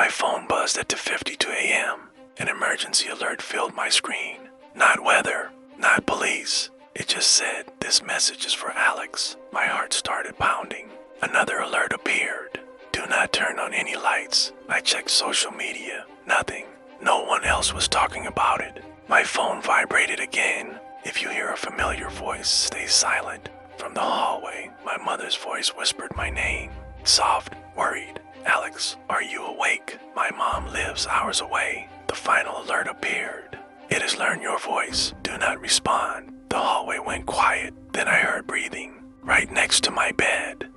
My phone buzzed at 2:52 a.m. An emergency alert filled my screen. Not weather, not police. It just said, "This message is for Alex." My heart started pounding. Another alert appeared. "Do not turn on any lights." I checked social media. Nothing. No one else was talking about it. My phone vibrated again. "If you hear a familiar voice, stay silent." From the hallway, my mother's voice whispered my name. Soft, worried. "Alex, are you awake? My mom lives hours away." The final alert appeared. "It has learned your voice. Do not respond." The hallway went quiet. Then I heard breathing right next to my bed.